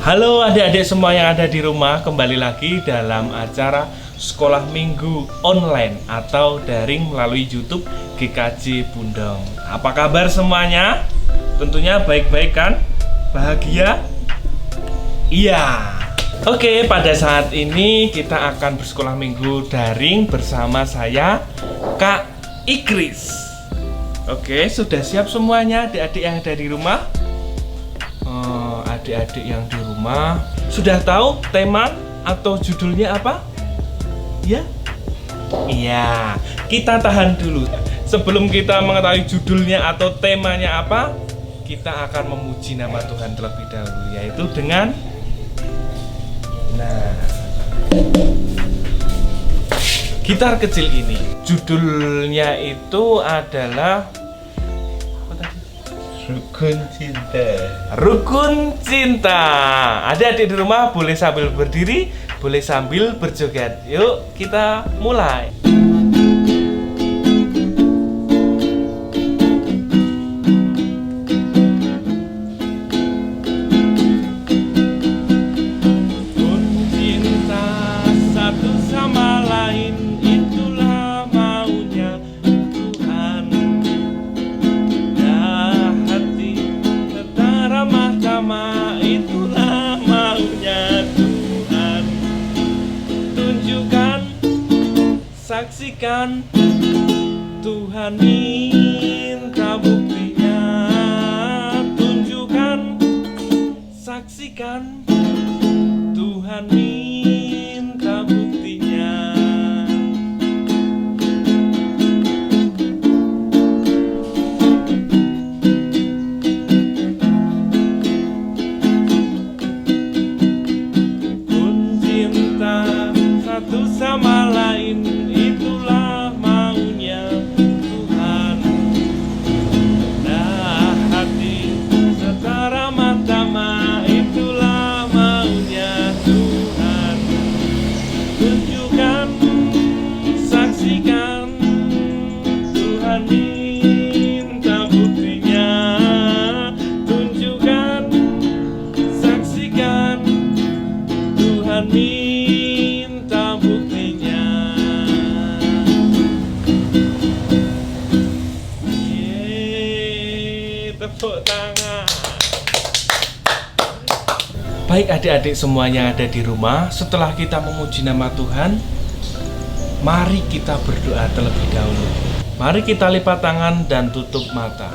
Halo adik-adik semua yang ada di rumah, kembali lagi dalam acara Sekolah Minggu Online atau daring melalui YouTube GKJ Bundong. Apa kabar semuanya? Tentunya baik-baik kan? Bahagia? Iya. Oke, pada saat ini kita akan bersekolah minggu daring bersama saya, Kak Ikris. Oke, sudah siap semuanya adik-adik yang ada di rumah? Adik-adik yang di rumah sudah tahu tema atau judulnya apa? Ya? Iya, kita tahan dulu. Sebelum kita mengetahui judulnya atau temanya apa, kita akan memuji nama Tuhan terlebih dahulu, yaitu dengan gitar kecil ini. Judulnya itu adalah Rukun Cinta. Rukun Cinta. Adik-adik di rumah boleh sambil berdiri, boleh sambil berjoget. Yuk kita mulai. Rukun cinta satu sama lain, itulah maunya Tuhan. Dah hati setara mahkamah, itulah maunya Tuhan. Tunjukkan, saksikan, Tuhan minta buktinya. Tunjukkan, saksikan, Tuhan minta buktinya. Rukun cinta satu sama lain, itulah maunya Tuhan. Nah hati setara mahkamah, itulah maunya Tuhan. Tunjukkan, saksikan, Tuhan minta buktinya. Tunjukkan, saksikan, Tuhan minta buktinya. Yeay, tepuk tangan. Baik adik-adik semua yang ada di rumah, setelah kita memuji nama Tuhan, mari kita berdoa terlebih dahulu. Mari kita lipat tangan dan tutup mata.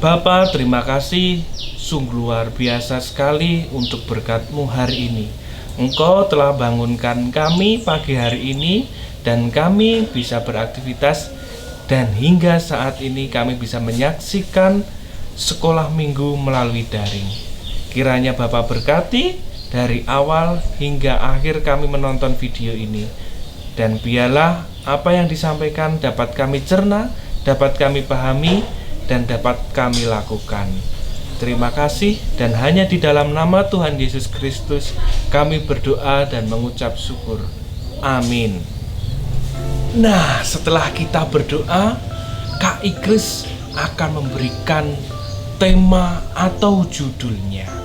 Bapa, terima kasih, sungguh luar biasa sekali untuk berkat-Mu hari ini. Engkau telah bangunkan kami pagi hari ini, dan kami bisa beraktivitas, dan hingga saat ini kami bisa menyaksikan sekolah minggu melalui daring. Kiranya Bapa berkati dari awal hingga akhir kami menonton video ini. Dan biarlah apa yang disampaikan dapat kami cerna, dapat kami pahami, dan dapat kami lakukan. Terima kasih, dan hanya di dalam nama Tuhan Yesus Kristus kami berdoa dan mengucap syukur. Amin. Nah, setelah kita berdoa, Kak Ikris akan memberikan tema atau judulnya.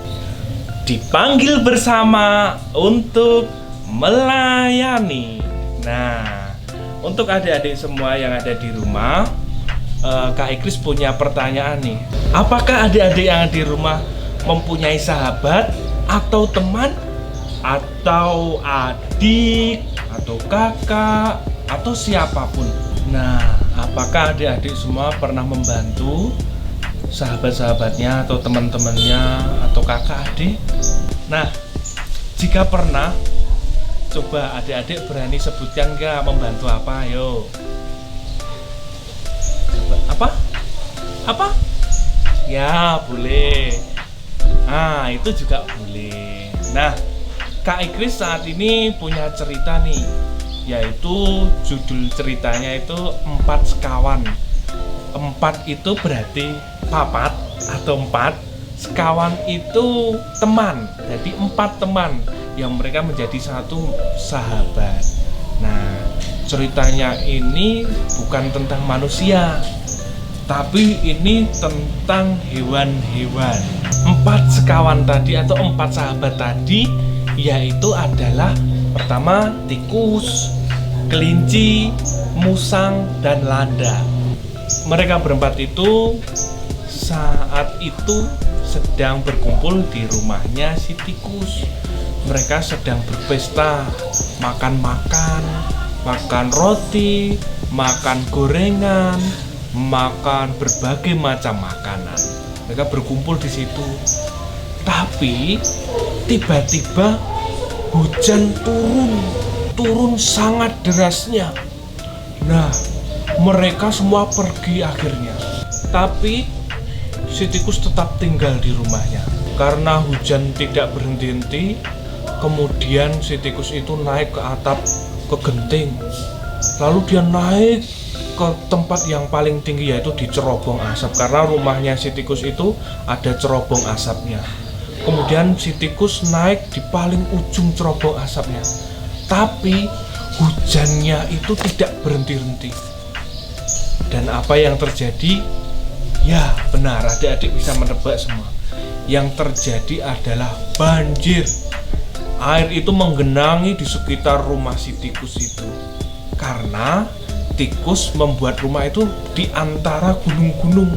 Dipanggil bersama untuk melayani. Nah, untuk adik-adik semua yang ada di rumah, Kak Ikris punya pertanyaan nih. Apakah adik-adik yang di rumah mempunyai sahabat atau teman atau adik atau kakak atau siapapun? Nah, apakah adik-adik semua pernah membantu sahabat-sahabatnya atau teman-temannya atau kakak adik? Nah, jika pernah, coba adik-adik berani sebutkan nggak membantu apa? Ayo. Apa? Ya, boleh. Nah, itu juga boleh. Nah, Kak Ikris saat ini punya cerita nih, yaitu judul ceritanya itu 4 sekawan. 4 itu berarti papat atau 4. Sekawan itu teman. Jadi 4 teman yang mereka menjadi satu sahabat. Nah, ceritanya ini bukan tentang manusia, tapi ini tentang hewan-hewan. 4 sekawan tadi atau 4 sahabat tadi yaitu adalah pertama tikus, kelinci, musang, dan landa. Mereka berempat itu saat itu sedang berkumpul di rumahnya si tikus. Mereka sedang berpesta, makan roti, makan gorengan, makan berbagai macam makanan. Mereka berkumpul di situ. Tapi tiba-tiba hujan turun sangat derasnya. Nah, mereka semua pergi akhirnya. Tapi si tikus tetap tinggal di rumahnya. Karena hujan tidak berhenti-henti, kemudian si tikus itu naik ke atap, ke genting. Lalu dia naik ke tempat yang paling tinggi, yaitu di cerobong asap. Karena rumahnya si tikus itu ada cerobong asapnya. Kemudian si tikus naik di paling ujung cerobong asapnya. Tapi hujannya itu tidak berhenti-henti. Dan apa yang terjadi? Ya benar, adik-adik bisa menebak semua. Yang terjadi adalah banjir. Air itu menggenangi di sekitar rumah si tikus itu. Karena tikus membuat rumah itu di antara gunung-gunung.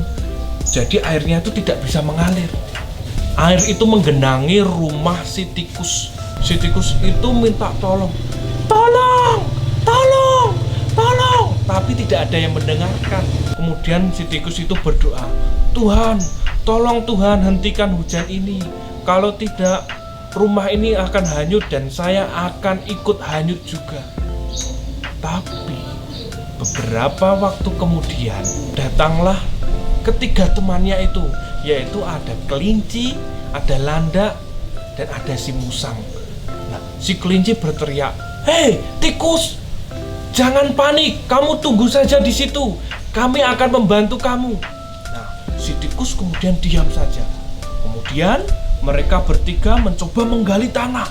Jadi airnya itu tidak bisa mengalir. Air itu menggenangi rumah si tikus. Si tikus itu minta tolong. Tapi tidak ada yang mendengarkan. Kemudian si tikus itu berdoa, Tuhan, tolong Tuhan hentikan hujan ini. Kalau tidak, rumah ini akan hanyut dan saya akan ikut hanyut juga. Tapi beberapa waktu kemudian datanglah ketiga temannya itu, yaitu ada kelinci, ada landa, dan ada si musang. Nah, si kelinci berteriak, "Hei, tikus, jangan panik, kamu tunggu saja di situ. Kami akan membantu kamu." Nah, si tikus kemudian diam saja. Kemudian mereka bertiga mencoba menggali tanah.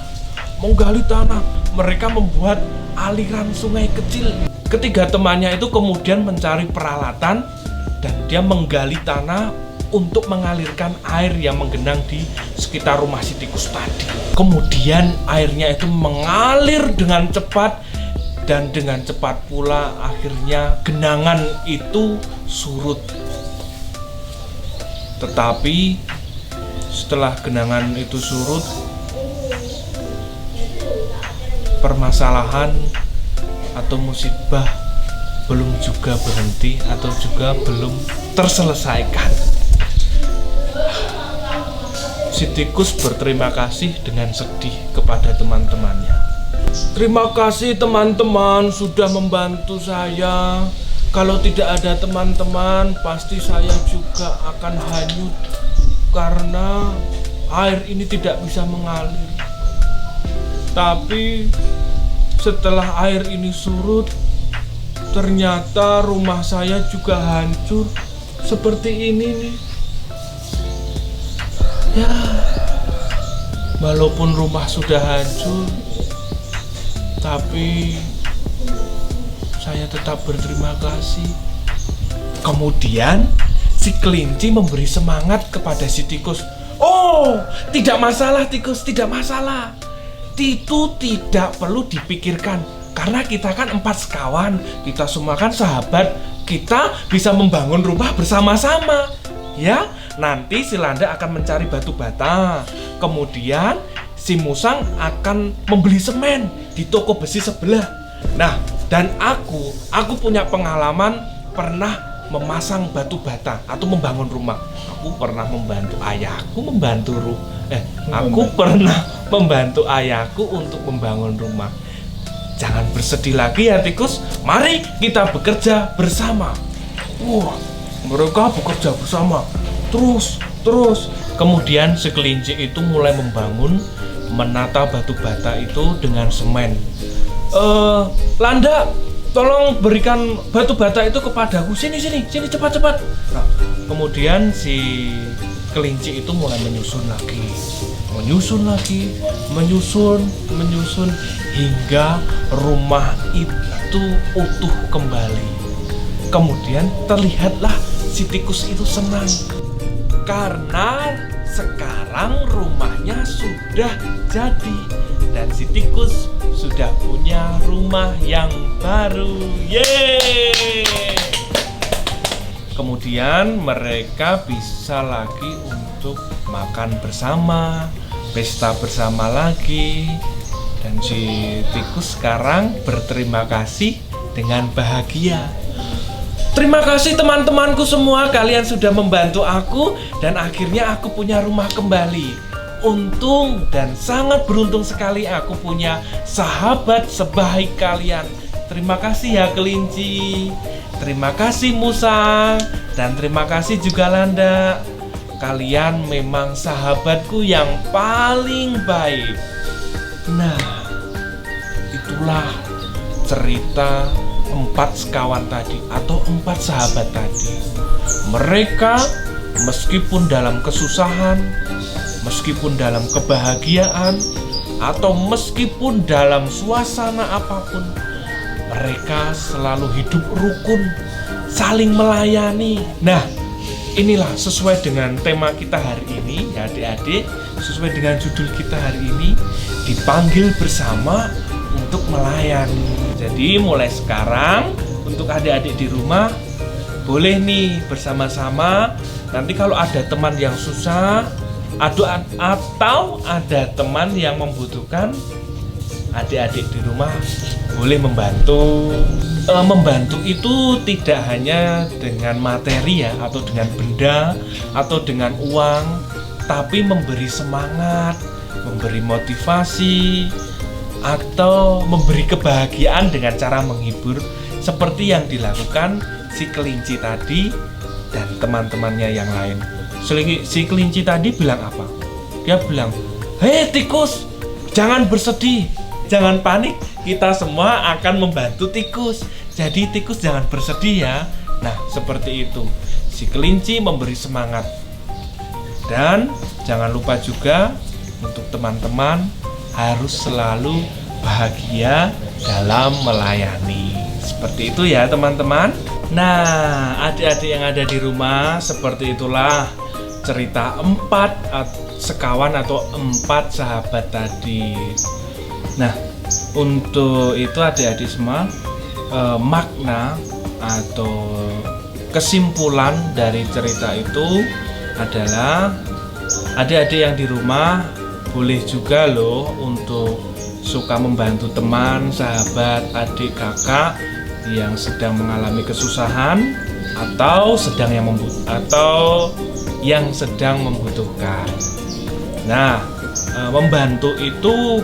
Mereka membuat aliran sungai kecil. Ketiga temannya itu kemudian mencari peralatan dan dia menggali tanah untuk mengalirkan air yang menggenang di sekitar rumah si tikus tadi. Kemudian airnya itu mengalir dengan cepat. Dan dengan cepat pula akhirnya genangan itu surut. Tetapi setelah genangan itu surut, permasalahan atau musibah belum juga berhenti atau juga belum terselesaikan. Si tikus berterima kasih dengan sedih kepada teman-temannya. "Terima kasih teman-teman sudah membantu saya. Kalau tidak ada teman-teman, pasti saya juga akan hanyut karena air ini tidak bisa mengalir. Tapi setelah air ini surut, ternyata rumah saya juga hancur seperti ini nih. Ya, walaupun rumah sudah hancur, tapi saya tetap berterima kasih." Kemudian si kelinci memberi semangat kepada si tikus. "Oh, tidak masalah tikus, tidak masalah. Itu tidak perlu dipikirkan. Karena kita kan 4 sekawan, kita semua kan sahabat. Kita bisa membangun rumah bersama-sama. Ya, nanti si landa akan mencari batu bata. Kemudian si musang akan membeli semen di toko besi sebelah. Nah, dan aku punya pengalaman pernah memasang batu bata atau membangun rumah. Aku pernah membantu ayahku pernah membantu ayahku untuk membangun rumah. Jangan bersedih lagi ya tikus, mari kita bekerja bersama." Wah, mereka bekerja bersama terus. Kemudian si kelinci itu mulai menata batu bata itu dengan semen. "Landa, tolong berikan batu bata itu kepadaku. Sini cepat." Nah, kemudian si kelinci itu mulai menyusun hingga rumah itu utuh kembali. Kemudian terlihatlah si tikus itu senang karena sekarang rumahnya sudah jadi dan si tikus sudah punya rumah yang baru. Yeay! Kemudian mereka bisa lagi untuk makan bersama, pesta bersama lagi. Dan si tikus sekarang berterima kasih dengan bahagia. Terima kasih teman-temanku semua, kalian sudah membantu aku dan akhirnya aku punya rumah kembali. Untung dan sangat beruntung sekali aku punya sahabat sebaik kalian. Terima kasih ya kelinci. Terima kasih Musa. Dan terima kasih juga Landa. Kalian memang sahabatku yang paling baik. Nah, itulah cerita 4 sekawan tadi atau 4 sahabat tadi. Mereka meskipun dalam kesusahan, meskipun dalam kebahagiaan, atau meskipun dalam suasana apapun, mereka selalu hidup rukun, saling melayani. Nah, inilah sesuai dengan tema kita hari ini ya adik-adik, sesuai dengan judul kita hari ini, dipanggil bersama untuk melayani. Jadi mulai sekarang untuk adik-adik di rumah boleh nih bersama-sama. Nanti kalau ada teman yang susah atau ada teman yang membutuhkan, adik-adik di rumah boleh membantu. Membantu itu tidak hanya dengan materi ya, atau dengan benda, atau dengan uang, tapi memberi semangat, memberi motivasi, atau memberi kebahagiaan dengan cara menghibur, seperti yang dilakukan si kelinci tadi dan teman-temannya yang lain. Si kelinci tadi bilang apa? Dia bilang, "Hei tikus, jangan bersedih, jangan panik, kita semua akan membantu tikus. Jadi tikus jangan bersedih ya." Nah, seperti itu. Si kelinci memberi semangat. Dan jangan lupa juga untuk teman-teman harus selalu bahagia dalam melayani. Seperti itu ya teman-teman. Nah, adik-adik yang ada di rumah, seperti itulah cerita 4 sekawan atau 4 sahabat tadi. Nah, untuk itu adik-adik semua, makna atau kesimpulan dari cerita itu adalah adik-adik yang di rumah boleh juga loh untuk suka membantu teman, sahabat, adik, kakak yang sedang mengalami kesusahan atau yang sedang membutuhkan. Nah, membantu itu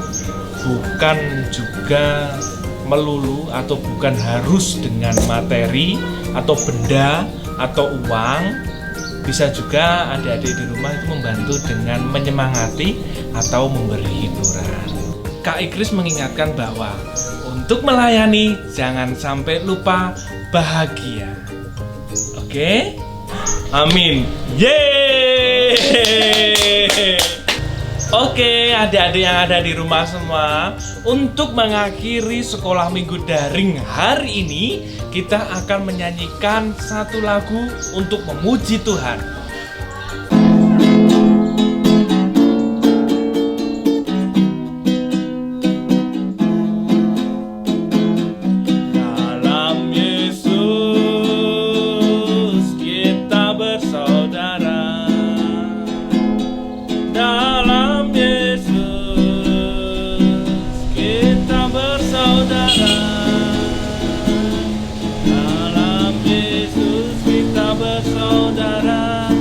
bukan juga melulu atau bukan harus dengan materi atau benda atau uang. Bisa juga adik-adik di rumah itu membantu dengan menyemangati atau memberi hiburan. Kak Ikris mengingatkan bahwa untuk melayani jangan sampai lupa bahagia. Oke? Amin. Yeay! Oke, adik-adik yang ada di rumah semua, untuk mengakhiri sekolah minggu daring hari ini, kita akan menyanyikan satu lagu untuk memuji Tuhan. Dalam Yesus kita bersaudara.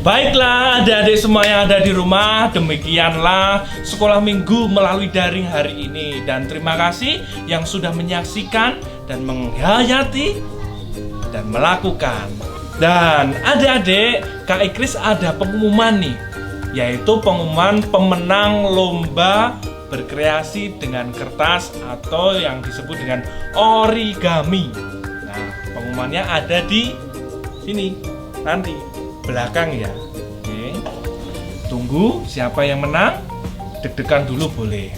Baiklah adik-adik semua yang ada di rumah, demikianlah sekolah minggu melalui daring hari ini. Dan terima kasih yang sudah menyaksikan dan menghayati dan melakukan. Dan adik-adik, Kak Ikris ada pengumuman nih, yaitu pengumuman pemenang lomba berkreasi dengan kertas atau yang disebut dengan origami. Nah, pengumumannya ada di sini nanti belakang ya. Oke. Tunggu siapa yang menang. Deg-degan dulu boleh.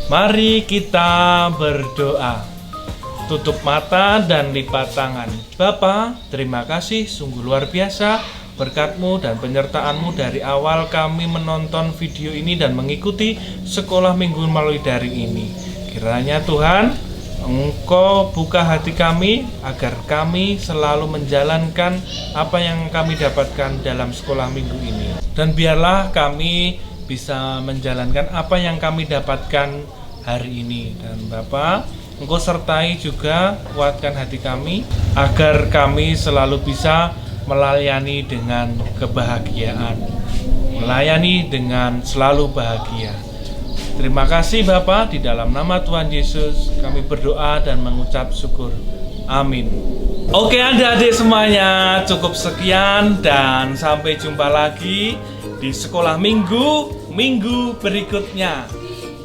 Mari kita berdoa. Tutup mata dan lipat tangan. Bapa, terima kasih sungguh luar biasa berkat-Mu dan penyertaan-Mu dari awal kami menonton video ini dan mengikuti sekolah minggu melalui daring ini. Kiranya Tuhan, Engkau buka hati kami agar kami selalu menjalankan apa yang kami dapatkan dalam sekolah minggu ini. Dan biarlah kami bisa menjalankan apa yang kami dapatkan hari ini. Dan Bapa, Engkau sertai juga, kuatkan hati kami agar kami selalu bisa melayani dengan kebahagiaan, melayani dengan selalu bahagia. Terima kasih Bapa, di dalam nama Tuhan Yesus kami berdoa dan mengucap syukur. Amin. Oke adik-adik semuanya, cukup sekian dan sampai jumpa lagi di sekolah minggu berikutnya.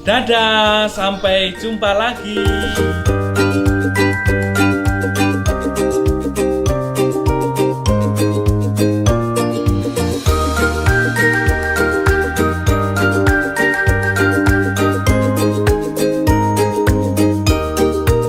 Dadah, sampai jumpa lagi.